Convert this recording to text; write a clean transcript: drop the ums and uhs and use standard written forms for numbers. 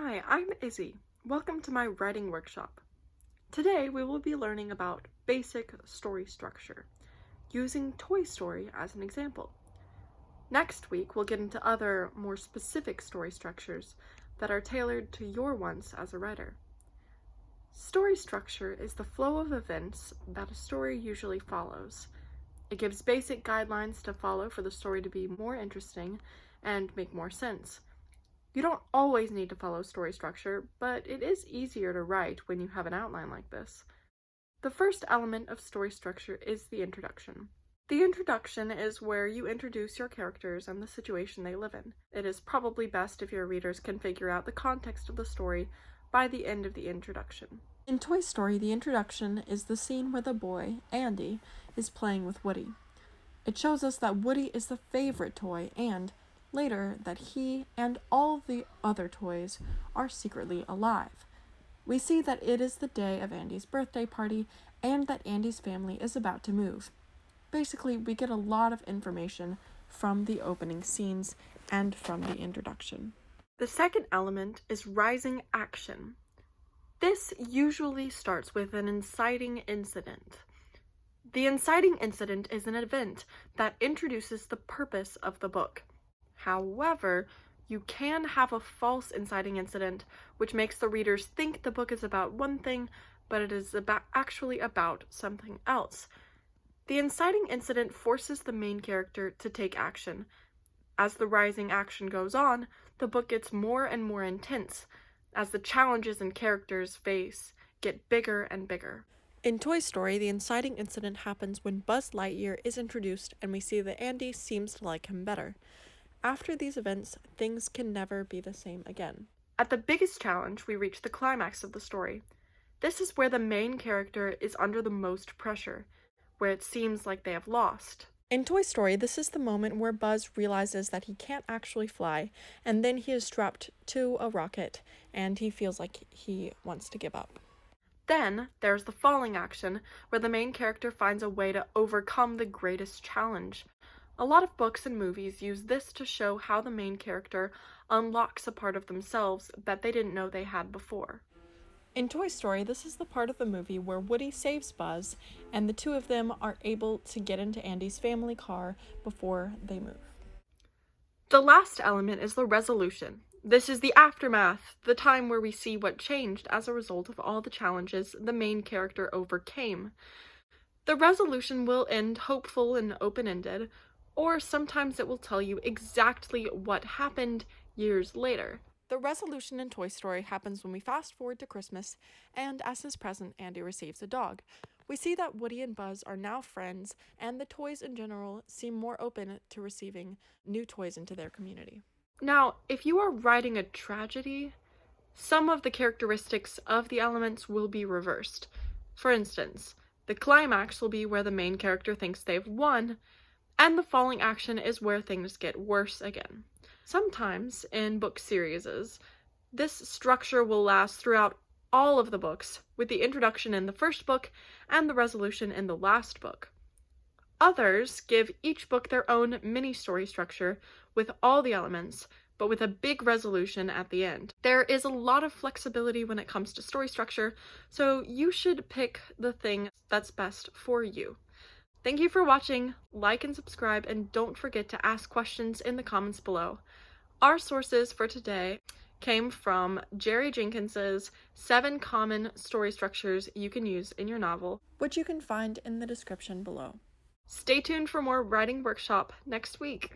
Hi, I'm Izzy. Welcome to my writing workshop. Today we will be learning about basic story structure, using Toy Story as an example. Next week we'll get into other, more specific story structures that are tailored to your wants as a writer. Story structure is the flow of events that a story usually follows. It gives basic guidelines to follow for the story to be more interesting and make more sense. You don't always need to follow story structure, but it is easier to write when you have an outline like this. The first element of story structure is the introduction. The introduction is where you introduce your characters and the situation they live in. It is probably best if your readers can figure out the context of the story by the end of the introduction. In Toy Story, the introduction is the scene where the boy, Andy, is playing with Woody. It shows us that Woody is the favorite toy and, later, that he and all the other toys are secretly alive. We see that it is the day of Andy's birthday party and that Andy's family is about to move. Basically, we get a lot of information from the opening scenes and from the introduction. The second element is rising action. This usually starts with an inciting incident. The inciting incident is an event that introduces the purpose of the book. However, you can have a false inciting incident, which makes the readers think the book is about one thing, but it is actually about something else. The inciting incident forces the main character to take action. As the rising action goes on, the book gets more and more intense, as the challenges and characters face get bigger and bigger. In Toy Story, the inciting incident happens when Buzz Lightyear is introduced and we see that Andy seems to like him better. After these events, things can never be the same again. At the biggest challenge, we reach the climax of the story. This is where the main character is under the most pressure, where it seems like they have lost. In Toy Story, this is the moment where Buzz realizes that he can't actually fly, and then he is strapped to a rocket, and he feels like he wants to give up. Then, there's the falling action, where the main character finds a way to overcome the greatest challenge. A lot of books and movies use this to show how the main character unlocks a part of themselves that they didn't know they had before. In Toy Story, this is the part of the movie where Woody saves Buzz, and the two of them are able to get into Andy's family car before they move. The last element is the resolution. This is the aftermath, the time where we see what changed as a result of all the challenges the main character overcame. The resolution will end hopeful and open-ended, or sometimes it will tell you exactly what happened years later. The resolution in Toy Story happens when we fast forward to Christmas, and as his present, Andy receives a dog. We see that Woody and Buzz are now friends, and the toys in general seem more open to receiving new toys into their community. Now, if you are writing a tragedy, some of the characteristics of the elements will be reversed. For instance, the climax will be where the main character thinks they've won, and the falling action is where things get worse again. Sometimes, in book series, this structure will last throughout all of the books, with the introduction in the first book and the resolution in the last book. Others give each book their own mini-story structure with all the elements, but with a big resolution at the end. There is a lot of flexibility when it comes to story structure, so you should pick the thing that's best for you. Thank you for watching, like and subscribe, and don't forget to ask questions in the comments below. Our sources for today came from Jerry Jenkins's 7 Common Story Structures You Can Use in Your Novel, which you can find in the description below. Stay tuned for more writing workshop next week.